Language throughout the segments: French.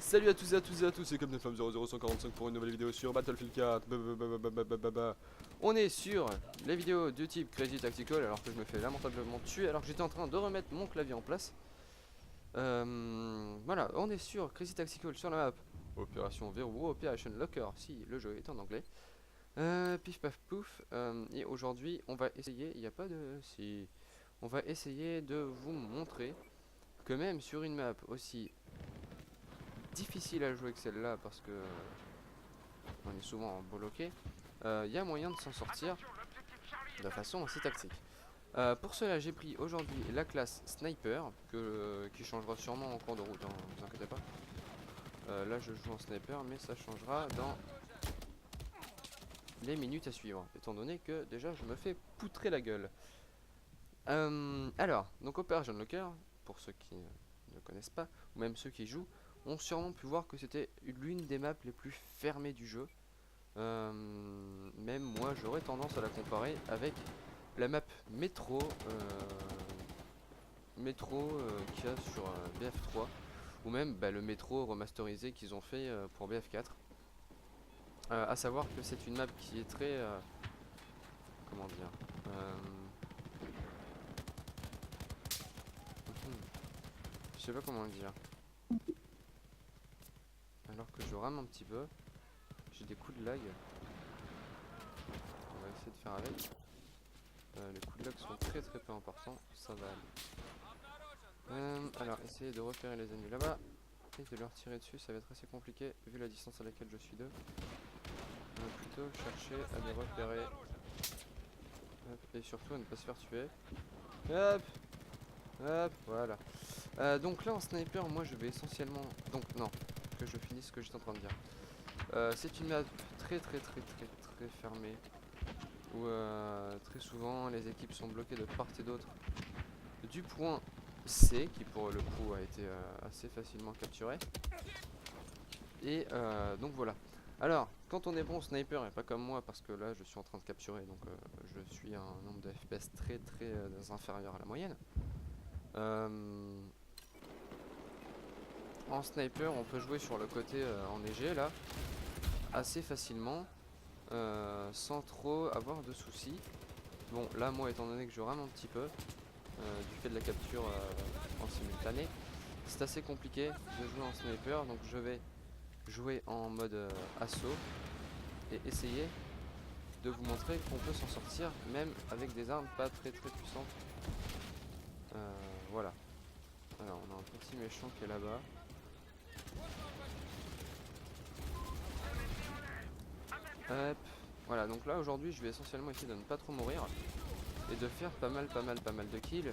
Salut à tous et à tous et à tous, c'est comme des femmes 00145 pour une nouvelle vidéo sur Battlefield 4. On est sur les vidéos du type Crazy Tactical alors que je me fais lamentablement tuer alors que j'étais en train de remettre mon clavier en place. Voilà, on est sur Crazy Tactical sur la map Opération Verrou, Operation Locker si le jeu est en anglais. Pif paf pouf, et aujourd'hui on va essayer, il n'y a pas de... si... On va essayer de vous montrer que même sur une map aussi difficile à jouer que celle-là parce que on est souvent bloqué, il y a moyen de s'en sortir de façon assez tactique. Pour cela j'ai pris aujourd'hui la classe Sniper qui changera sûrement en cours de route, hein, ne vous inquiétez pas. Là je joue en Sniper mais ça changera dans les minutes à suivre étant donné que déjà je me fais poutrer la gueule. Alors, donc Operation Locker, pour ceux qui ne connaissent pas, ou même ceux qui jouent, ont sûrement pu voir que c'était l'une des maps les plus fermées du jeu. Même moi, j'aurais tendance à la comparer avec la map métro qu'il y a sur BF3, ou même le métro remasterisé qu'ils ont fait pour BF4. À savoir que c'est une map qui est très... comment dire je sais pas comment le dire. Alors que je rame un petit peu, j'ai des coups de lag. On va essayer de faire avec. Les coups de lag sont très peu importants, ça va aller. Alors, essayez de repérer les ennemis là-bas et de leur tirer dessus, ça va être assez compliqué vu la distance à laquelle je suis d'eux. On va plutôt chercher à les repérer. Hop, et surtout à ne pas se faire tuer. Hop, hop, voilà. Donc là en sniper, moi je vais essentiellement... Donc non, que je finisse ce que j'étais en train de dire. C'est une map très fermée où très souvent les équipes sont bloquées de part et d'autre du point C qui pour le coup a été assez facilement capturé. Et donc voilà. Alors quand on est bon sniper et pas comme moi parce que là je suis en train de capturer donc je suis à un nombre de FPS très inférieur à la moyenne. En sniper on peut jouer sur le côté enneigé là assez facilement sans trop avoir de soucis. Bon là moi étant donné que je rame un petit peu du fait de la capture en simultané, c'est assez compliqué de jouer en sniper donc je vais jouer en mode assaut et essayer de vous montrer qu'on peut s'en sortir même avec des armes pas très puissantes. Voilà. Alors on a un petit méchant qui est là-bas. Hop. Voilà, donc là aujourd'hui je vais essentiellement essayer de ne pas trop mourir et de faire pas mal de kills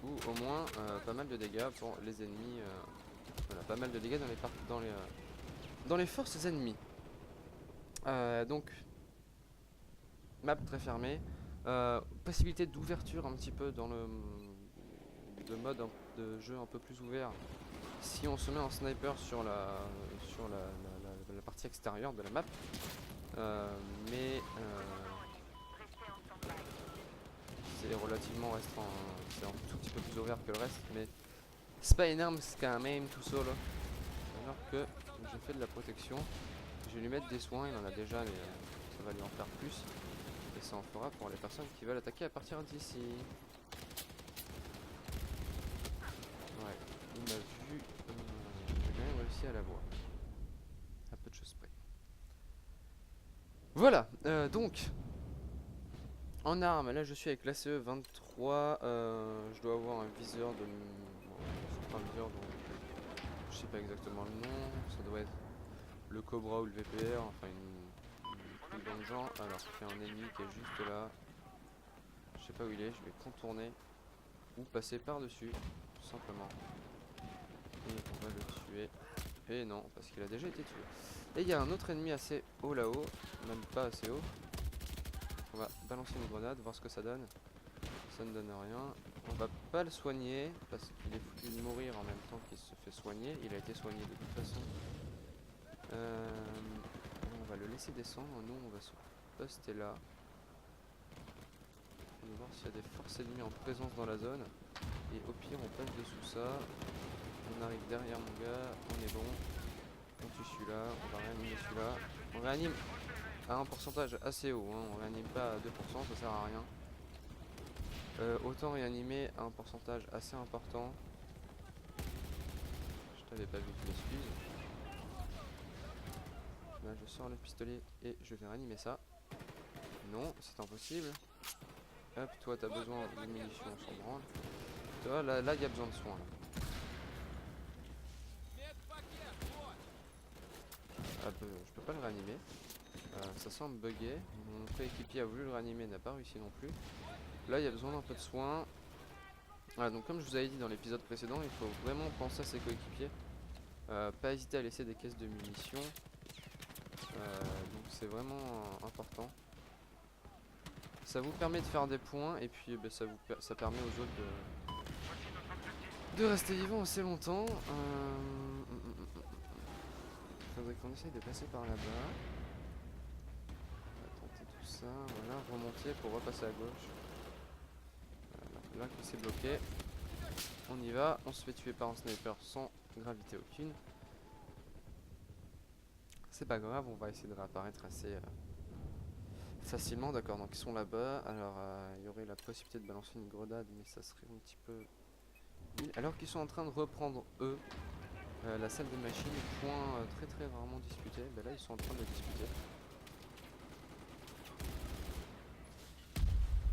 ou au moins pas mal de dégâts pour les ennemis. Voilà, pas mal de dégâts dans les forces ennemies. Donc map très fermée, possibilité d'ouverture un petit peu dans le mode de jeu un peu plus ouvert si on se met en sniper sur la partie extérieure de la map. Mais c'est relativement restreint, c'est un tout petit peu plus ouvert que le reste, mais c'est pas énorme quand même tout seul. Alors que j'ai fait de la protection, je vais lui mettre des soins, il en a déjà mais ça va lui en faire plus. Et ça en fera pour les personnes qui veulent attaquer à partir d'ici. Ouais, il m'a vu, j'ai quand même réussi à la voir. À peu de choses près. Voilà, donc en armes, là je suis avec l'ACE 23, je dois avoir un viseur de... Bon, c'est pas un viseur donc je sais pas exactement le nom, ça doit être le Cobra ou le VPR, enfin une truc dans le genre. Alors il y a un ennemi qui est juste là, je sais pas où il est, je vais contourner ou passer par dessus tout simplement. Et on va le tuer. Et non, parce qu'il a déjà été tué. Et il y a un autre ennemi assez haut là-haut, même pas assez haut. On va balancer une grenade, voir ce que ça donne. Ça ne donne rien. On va pas le soigner parce qu'il est foutu de mourir en même temps qu'il se fait soigner. Il a été soigné de toute façon. On va le laisser descendre. Nous, on va se poster là. On va voir s'il y a des forces ennemies en présence dans la zone. Et au pire, on passe dessous ça. On On arrive derrière mon gars, on est bon. On tue celui-là, on va réanimer celui-là. On réanime à un pourcentage assez haut, hein. On réanime pas à 2%, ça sert à rien. Autant réanimer à un pourcentage assez important. Je t'avais pas vu, tu m'excuses. Là je sors le pistolet et je vais réanimer ça. Non, c'est impossible. Hop, toi t'as besoin de munitions, on s'en branle. Toi là il y a besoin de soins. Là. Ah, je peux pas le réanimer. Ça semble bugger. Mon coéquipier a voulu le réanimer, n'a pas réussi non plus. Là il y a besoin d'un peu de soins. Voilà, donc comme je vous avais dit dans l'épisode précédent, il faut vraiment penser à ses coéquipiers. Pas hésiter à laisser des caisses de munitions. Donc c'est vraiment important. Ça vous permet de faire des points et puis ça permet aux autres de rester vivants assez longtemps. Faudrait qu'on essaye de passer par là-bas. On va tenter tout ça. Voilà, remonter pour repasser à gauche. Là qui s'est bloqué. On y va. On se fait tuer par un sniper sans gravité aucune. C'est pas grave, on va essayer de réapparaître assez facilement. D'accord, donc ils sont là-bas. Alors il y aurait la possibilité de balancer une grenade, mais ça serait un petit peu... Alors qu'ils sont en train de reprendre eux la salle des machines, point très rarement disputé. Ben là ils sont en train de le disputer.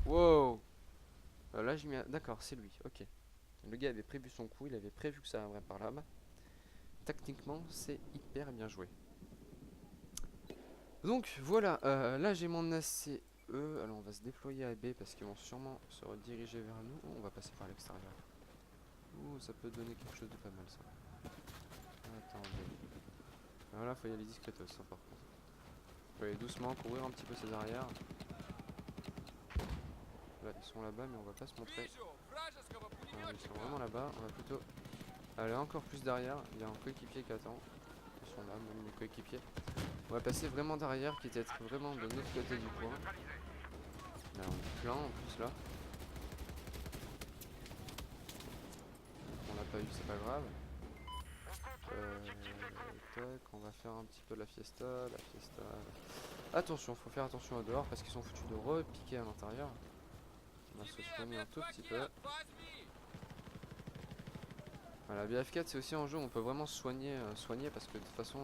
Wow. Là j'ai mis un... D'accord, c'est lui, ok. Le gars avait prévu son coup, il avait prévu que ça arriverait par là-bas. Techniquement c'est hyper bien joué. Donc voilà, là j'ai mon ACE. Alors on va se déployer à B parce qu'ils vont sûrement se rediriger vers nous. Oh, on va passer par l'extérieur. Ouh, ça peut donner quelque chose de pas mal ça. Attendez. Alors là, faut y aller discretos, hein, par contre. Faut aller doucement, courir un petit peu ses arrières. Là, ils sont là-bas, mais on va pas se montrer. Ils sont vraiment là-bas, on va plutôt aller encore plus derrière. Il y a un coéquipier qui attend. Ils sont là, même les coéquipiers. On va passer vraiment derrière, qui était être vraiment de l'autre côté du point. Là, on est plein en plus là. On l'a pas eu, c'est pas grave. Tac, on va faire un petit peu la fiesta. Attention, faut faire attention au dehors parce qu'ils sont foutus de repiquer à l'intérieur. On va se soigner un tout petit peu. Voilà, BF4 c'est aussi un jeu où on peut vraiment soigner parce que de toute façon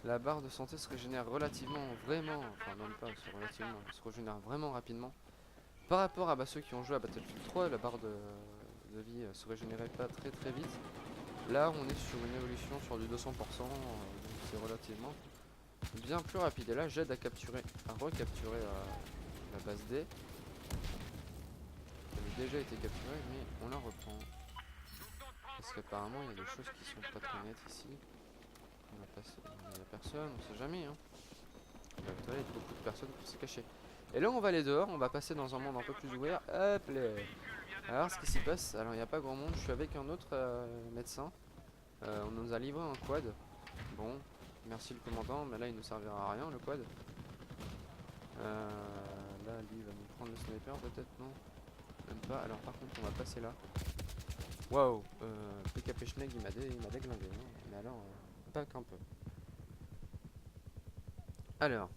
la barre de santé se régénère relativement, vraiment, enfin même pas, c'est relativement, elle se régénère vraiment rapidement. Par rapport à ceux qui ont joué à Battlefield 3, la barre de vie se régénérait pas très vite. Là on est sur une évolution sur du 200%, donc c'est relativement bien plus rapide. Et là j'aide à recapturer la base D. Elle avait déjà été capturée mais on la reprend. Parce qu'apparemment il y a des choses qui sont pas très nettes ici. Il n'y a personne, on sait jamais hein. Il y a beaucoup de personnes pour se cacher. Et là on va aller dehors, on va passer dans un monde un peu plus ouvert. Hop là. Alors ce qui s'y passe, alors il n'y a pas grand monde, je suis avec un autre médecin. On nous a livré un quad. Bon, merci le commandant, mais là il ne servira à rien le quad. Là lui il va nous prendre le sniper peut-être, non? Même pas, alors par contre on va passer là. Waouh, PK Pechneg il m'a déglingué, hein. Mais alors, pas qu'un peu. Alors,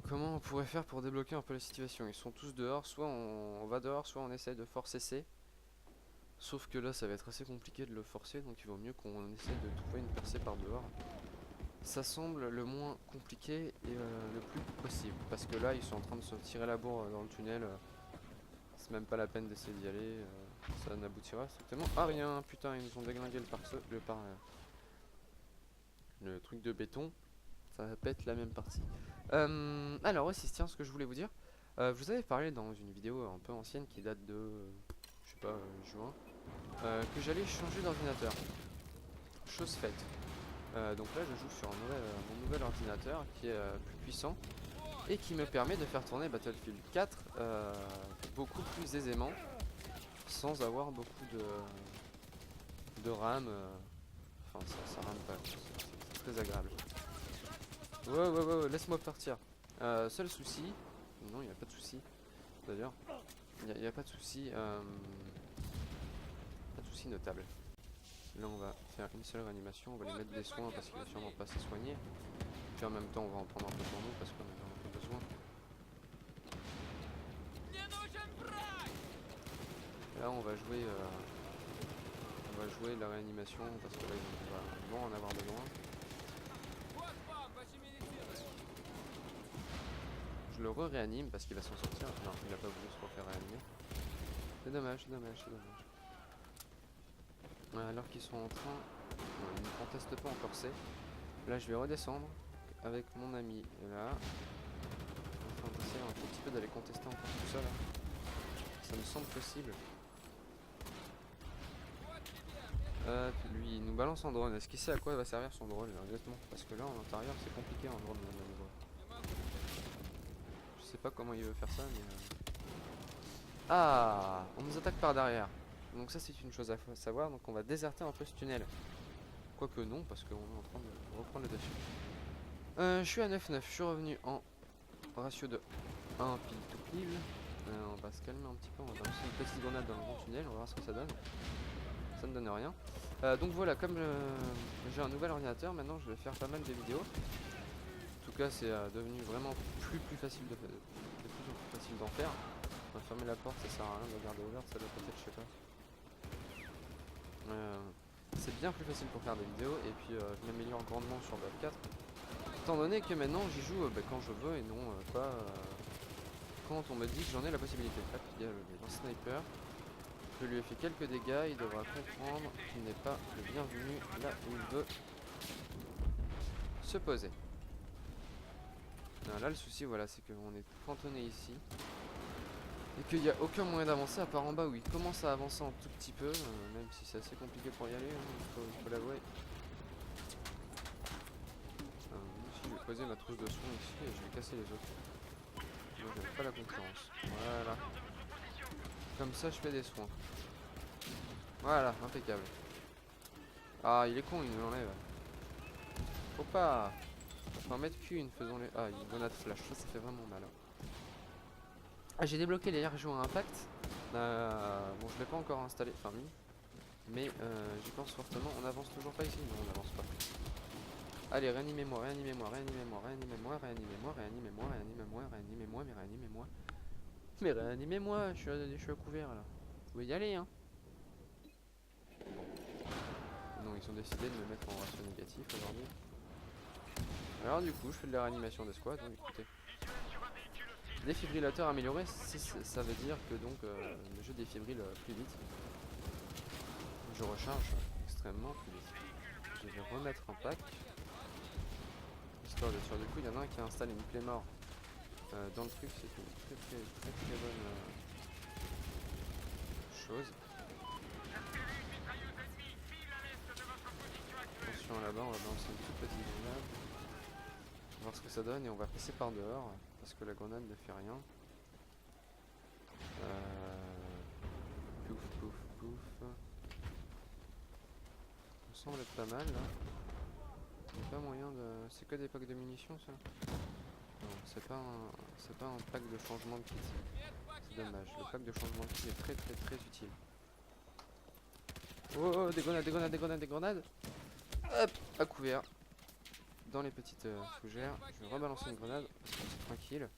comment on pourrait faire pour débloquer un peu la situation? Ils sont tous dehors, soit on va dehors, soit on essaie de forcer C. Sauf que là ça va être assez compliqué de le forcer, donc il vaut mieux qu'on essaie de trouver une percée par dehors. Ça semble le moins compliqué et le plus possible. Parce que là ils sont en train de se tirer la bourre dans le tunnel. C'est même pas la peine d'essayer d'y aller. Ça n'aboutira strictement à rien. Putain, ils nous ont déglingué le truc de béton. Ça pète la même partie. Alors aussi, tiens, ce que je voulais vous dire. Je vous avais parlé dans une vidéo un peu ancienne qui date de, je sais pas, juin, que j'allais changer d'ordinateur. Chose faite. Donc là, je joue sur mon nouvel ordinateur qui est plus puissant et qui me permet de faire tourner Battlefield 4 beaucoup plus aisément, sans avoir beaucoup de RAM. Enfin, ça rame pas, c'est très agréable. Ouais, laisse-moi partir. Seul souci, non, il n'y a pas de souci. D'ailleurs, il n'y a pas de souci. souci notable. Là on va faire une seule réanimation, on va lui mettre des soins parce qu'il va sûrement pas se soigner. Puis en même temps on va en prendre un peu pour nous parce qu'on en a un peu besoin. Là on va jouer la réanimation parce que là ils vont en avoir besoin. Je le réanime parce qu'il va s'en sortir. Non, il a pas voulu se refaire réanimer. C'est dommage, c'est dommage, c'est dommage. Alors qu'ils sont en train... Non, ils ne contestent pas encore C. Là je vais redescendre avec mon ami là. Enfin d'essayer un tout petit peu d'aller contester encore tout ça là. Ça me semble possible. Lui il nous balance en drone. Est-ce qu'il sait à quoi va servir son drone là, honnêtement? Parce que là en intérieur c'est compliqué en drone. Je sais pas comment il veut faire ça mais... Ah, on nous attaque par derrière. Donc ça c'est une chose à savoir. Donc on va déserter un peu ce tunnel. Quoique non parce qu'on est en train de reprendre le dessus. Je suis à 9-9. Je suis revenu en ratio de 1 pile tout pile. On va se calmer un petit peu. On va lancer une petite grenade dans le grand tunnel. On va voir ce que ça donne. Ça ne donne rien. Donc voilà, comme j'ai un nouvel ordinateur, maintenant je vais faire pas mal de vidéos. En tout cas c'est devenu vraiment plus facile de plus facile d'en faire. On va fermer la porte, ça sert à rien de la garder ouverte, ça doit peut-être, je sais pas. C'est bien plus facile pour faire des vidéos et puis je m'améliore grandement sur Dota 4. Étant donné que maintenant j'y joue quand je veux et non pas quand on me dit que j'en ai la possibilité. Hop, il y a le sniper. Je lui ai fait quelques dégâts, il devra comprendre qu'il n'est pas le bienvenu là où il veut se poser. Non, là le souci voilà c'est qu'on est cantonné ici. Et qu'il n'y a aucun moyen d'avancer à part en bas où il commence à avancer un tout petit peu, même si c'est assez compliqué pour y aller, hein, il faut l'avouer. Ici je vais poser ma trousse de soins ici et je vais casser les autres. Moi j'aime pas la concurrence. Voilà. Comme ça je fais des soins. Voilà, impeccable. Ah il est con, il nous l'enlève. Faut pas. Faut en mettre qu'une, faisons les. Ah, une grenade flash, ça fait vraiment mal. Ah, j'ai débloqué les rejoints à impact. Bon, je l'ai pas encore installé, enfin mis. Mais j'y pense fortement. On avance toujours pas ici? Non, on n'avance pas. Allez, réanimez-moi, réanimez-moi, réanimez-moi, réanimez-moi, réanimez-moi, réanimez-moi, réanimez-moi, réanimez-moi, mais réanimez-moi. Mais réanimez-moi, je suis à couvert là. Vous pouvez y aller, hein. Non, ils ont décidé de me mettre en ratio négatif aujourd'hui. Alors du coup, je fais de la réanimation des squads, donc écoutez. Défibrillateur amélioré, ça veut dire que donc le jeu défibrille plus vite. Je recharge extrêmement plus vite. Je vais remettre un pack. Histoire d'être sûr du coup, il y en a un qui installe une clé mort dans le truc, c'est une très bonne chose. Attention là-bas, on va balancer une toute petite grenade. On va voir ce que ça donne et on va passer par dehors parce que la grenade ne fait rien. Pouf pouf pouf. Ça semble être pas mal là. Il n'y a pas moyen de... C'est que des packs de munitions ça? Non, c'est pas un pack de changement de kit. C'est dommage. Le pack de changement de kit est très utile. Oh, des grenades, des grenades, des grenades, des grenades. Hop, à couvert. Dans les petites fougères. Je vais rebalancer une grenade parce que c'est tranquille.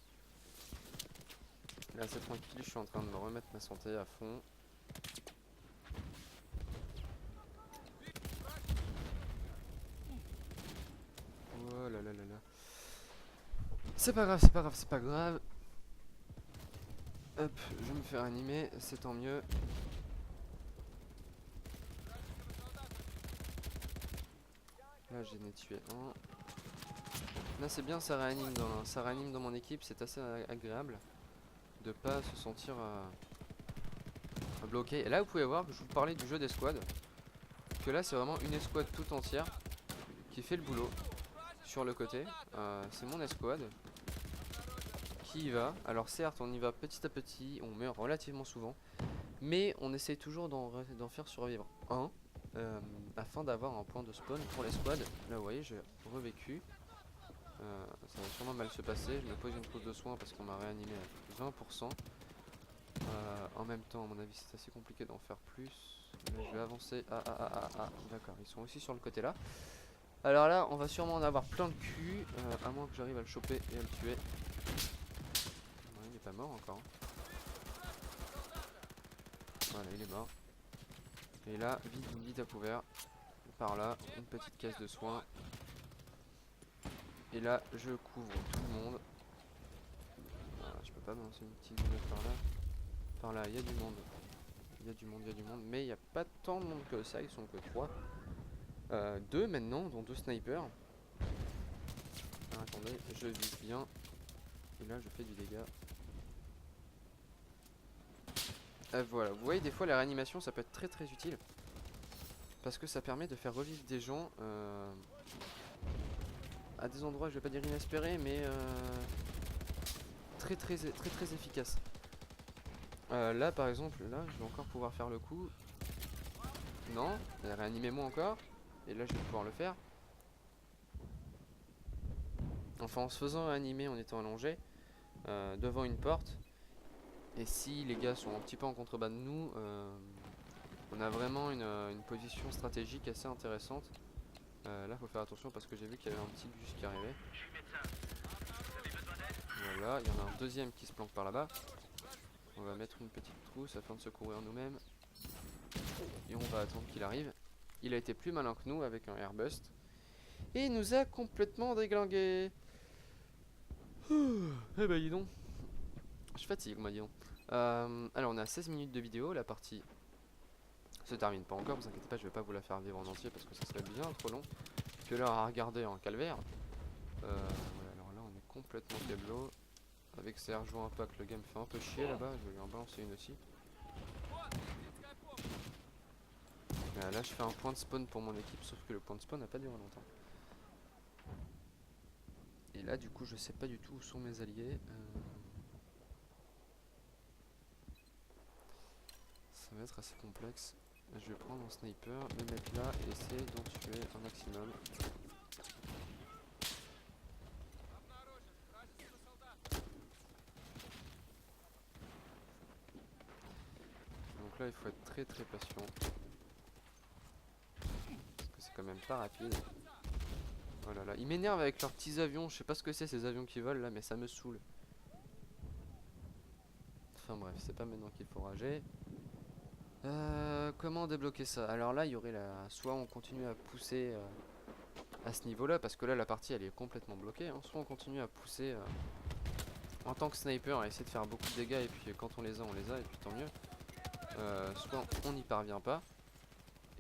Là c'est tranquille, je suis en train de me remettre ma santé à fond. Oh là là là là. C'est pas grave, c'est pas grave, c'est pas grave. Hop, je me fais réanimer, c'est tant mieux. Là j'en ai tué un. Là c'est bien, ça réanime dans mon équipe, c'est assez agréable de pas se sentir bloqué. Et là vous pouvez voir que je vous parlais du jeu d'escouade. Que là c'est vraiment une escouade toute entière qui fait le boulot sur le côté. C'est mon escouade qui y va. Alors certes on y va petit à petit, on meurt relativement souvent. Mais on essaie toujours d'en faire survivre un. Afin d'avoir un point de spawn pour l'escouade. Là vous voyez j'ai revécu. Ça va sûrement mal se passer. Je me pose une trousse de soins parce qu'on m'a réanimé à 20%. En même temps, à mon avis, c'est assez compliqué d'en faire plus. Là, je vais avancer. D'accord, ils sont aussi sur le côté là. Alors là, on va sûrement en avoir plein le cul, à moins que j'arrive à le choper et à le tuer. Ouais, il est pas mort encore. Voilà, il est mort. Et là, vite à couvert. Par là, une petite caisse de soins. Et là, je couvre tout le monde. Je peux pas me lancer une petite grenade par là. Par là, il y a du monde. Il y a du monde. Mais il n'y a pas tant de monde que ça, ils sont que 3. 2 maintenant, dont 2 snipers. Attendez, je vise bien. Et là, je fais du dégât. Voilà, vous voyez, des fois, la réanimation, ça peut être très utile. Parce que ça permet de faire revivre des gens à des endroits, je vais pas dire inespérés, mais très efficace. Là par exemple, là je vais encore pouvoir faire le coup. Non, réanimez-moi encore. Et là je vais pouvoir le faire. Enfin en se faisant réanimer en étant allongé devant une porte. Et si les gars sont un petit peu en contrebas de nous, on a vraiment une position stratégique assez intéressante. Là faut faire attention parce que j'ai vu qu'il y avait un petit bus qui arrivait. Voilà, il y en a un deuxième qui se planque par là-bas. On va mettre une petite trousse afin de se couvrir nous-mêmes. Et on va attendre qu'il arrive. Il a été plus malin que nous avec un airbust. Et il nous a complètement déglingué. Eh ben dis donc. Je fatigue moi dis donc. Alors on a 16 minutes de vidéo. La partie se termine pas encore. Vous inquiétez pas, je vais pas vous la faire vivre en entier parce que ça serait bien trop long. Que l'heure à regarder en calvaire. Voilà, alors là on est complètement keblo. Avec Serge joue un pack, le game fait un peu chier là-bas. Je vais lui en balancer une aussi. Là je fais un point de spawn pour mon équipe, sauf que le point de spawn n'a pas duré longtemps. Et là du coup je sais pas du tout où sont mes alliés. Ça va être assez complexe. Je vais prendre un sniper, le mettre là et essayer d'en tuer un maximum. Donc là il faut être très patient. Parce que c'est quand même pas rapide. Oh là là, ils m'énervent avec leurs petits avions. Je sais pas ce que c'est ces avions qui volent là, mais ça me saoule. Enfin bref, c'est pas maintenant qu'il faut rager. Comment débloquer ça? Alors là, il y aurait soit on continue à pousser à ce niveau-là, parce que là, la partie elle est complètement bloquée. Hein. Soit on continue à pousser en tant que sniper, à essayer de faire beaucoup de dégâts, et puis quand on les a, et puis tant mieux. Soit on n'y parvient pas.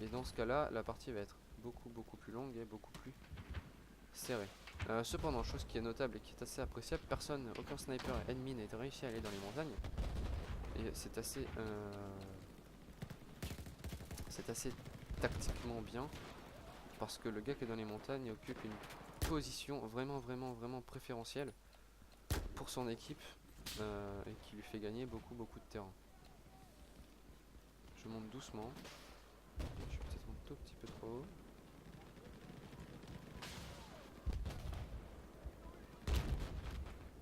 Et dans ce cas-là, la partie va être beaucoup plus longue et beaucoup plus serrée. Cependant, chose qui est notable et qui est assez appréciable, aucun sniper ennemi n'a réussi à aller dans les montagnes. Et c'est assez tactiquement bien, parce que le gars qui est dans les montagnes occupe une position vraiment préférentielle pour son équipe et qui lui fait gagner beaucoup de terrain. Je monte doucement. Je suis peut-être un tout petit peu trop haut.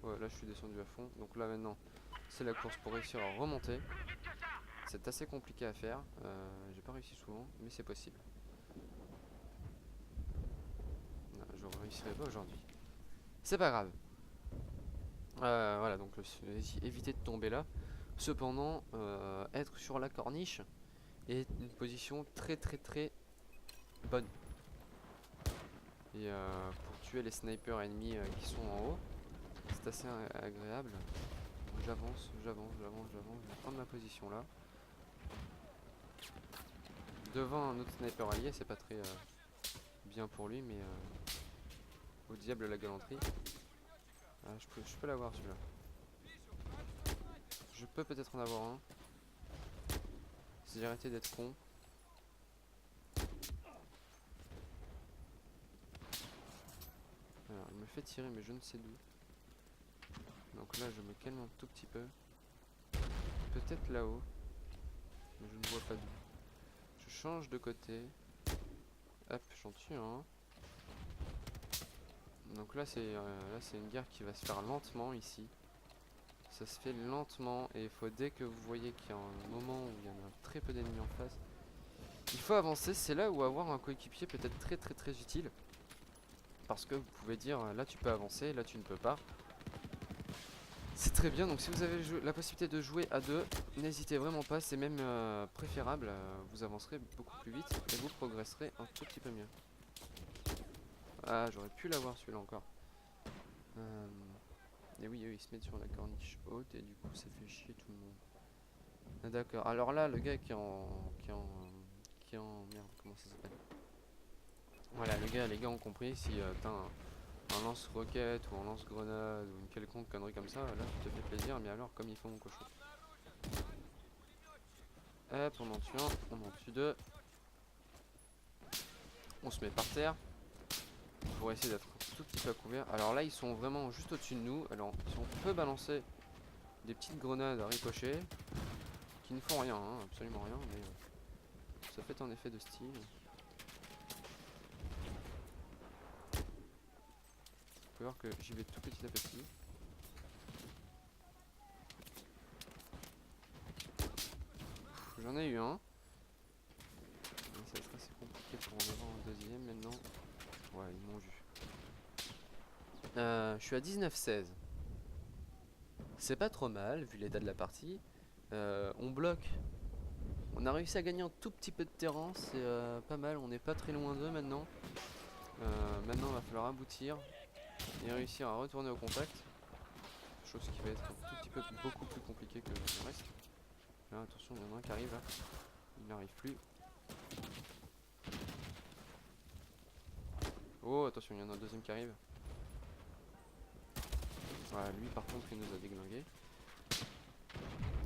Ouais, là je suis descendu à fond. Donc là maintenant, c'est la course pour réussir à remonter. C'est assez compliqué à faire. J'ai pas réussi souvent, mais c'est possible. Je réussirai pas aujourd'hui. C'est pas grave. Voilà, donc éviter de tomber là. Cependant, être sur la corniche est une position très bonne. Et pour tuer les snipers ennemis qui sont en haut, c'est assez agréable. J'avance, je vais prendre ma position là. Devant un autre sniper allié, c'est pas très bien pour lui, mais au diable la galanterie. Je peux l'avoir celui-là. Je peux peut-être en avoir un. Si j'ai arrêté d'être con. Alors, il me fait tirer, mais je ne sais d'où. Donc là, je me calme un tout petit peu. Peut-être là-haut. Mais je ne vois pas d'où. Je change de côté. Hop, j'en tue un. Donc là, c'est une guerre qui va se faire lentement ici. Ça se fait lentement et il faut, dès que vous voyez qu'il y a un moment où il y en a très peu d'ennemis en face, il faut avancer. C'est là où avoir un coéquipier peut être très très très utile. Parce que vous pouvez dire là tu peux avancer, là tu ne peux pas. C'est très bien, donc si vous avez la possibilité de jouer à deux, n'hésitez vraiment pas, c'est même préférable, vous avancerez beaucoup plus vite et vous progresserez un tout petit peu mieux. Ah, j'aurais pu l'avoir celui-là encore. Et oui, eux ils se mettent sur la corniche haute et du coup ça fait chier tout le monde. Ah, d'accord, alors là le gars qui est en... Merde, comment ça s'appelle? Voilà, les gars ont compris, si t'as un lance-roquette ou un lance-grenade ou une quelconque connerie comme ça, là tu te fais plaisir, mais alors comme il faut mon cochon. Hop, on en tue un, on en tue deux. On se met par terre pour essayer d'être un tout petit peu à couvert. Alors là ils sont vraiment juste au-dessus de nous. Alors si on peut balancer des petites grenades à ricochet qui ne font rien, hein, absolument rien, mais ça fait un effet de style. Vous pouvez voir que j'y vais tout petit à petit. J'en ai eu un. Mais ça va être assez compliqué pour en avoir un deuxième maintenant. Ouais, ils m'ont vu. Je suis à 19-16. C'est pas trop mal vu l'état de la partie. On bloque. On a réussi à gagner un tout petit peu de terrain, c'est pas mal. On n'est pas très loin d'eux maintenant. Maintenant, il va falloir aboutir et réussir à retourner au contact. Chose qui va être un tout petit peu beaucoup plus compliqué que le reste. Là, attention, il y en a un qui arrive là. Il n'arrive plus. Oh, attention, il y en a un deuxième qui arrive. Voilà, lui par contre, il nous a déglingué.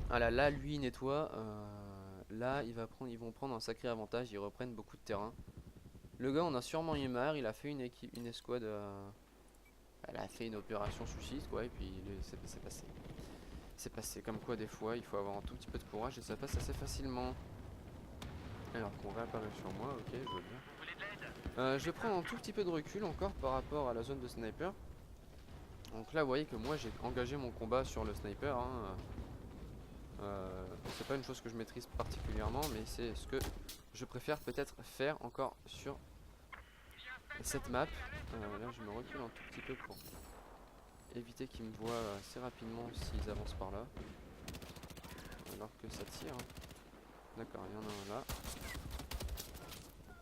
Voilà, là, lui, il nettoie. Là, ils vont prendre un sacré avantage. Ils reprennent beaucoup de terrain. Le gars, on a sûrement eu marre. Il a fait une escouade. Elle a fait une opération suicide, quoi. Et puis, c'est passé. C'est passé. Comme quoi, des fois, il faut avoir un tout petit peu de courage et ça passe assez facilement. Alors qu'on réapparaît sur moi, ok, je vois bien. Je vais prendre un tout petit peu de recul encore par rapport à la zone de sniper. Donc là, vous voyez que moi, j'ai engagé mon combat sur le sniper. Hein. C'est pas une chose que je maîtrise particulièrement, mais c'est ce que je préfère peut-être faire encore sur cette map. Là, je me recule un tout petit peu pour éviter qu'ils me voient assez rapidement s'ils avancent par là. Alors que ça tire. Hein. D'accord, il y en a un là.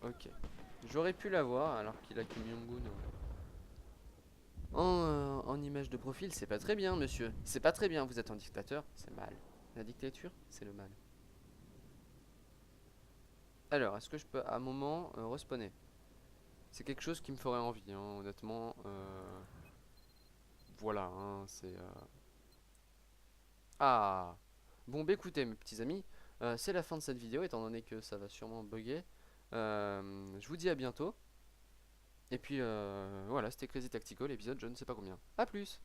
Ok. J'aurais pu l'avoir alors qu'il a Kim Jong-un en image de profil. C'est pas très bien, monsieur. C'est pas très bien. Vous êtes un dictateur. C'est mal. La dictature, c'est le mal. Alors, est-ce que je peux à un moment respawner? C'est quelque chose qui me ferait envie, hein, honnêtement. Voilà, hein, c'est... Ah! Bon, bah écoutez, mes petits amis, c'est la fin de cette vidéo, étant donné que ça va sûrement bugger. Je vous dis à bientôt. Et puis, voilà, c'était Crazy Tactical, l'épisode je ne sais pas combien. A plus!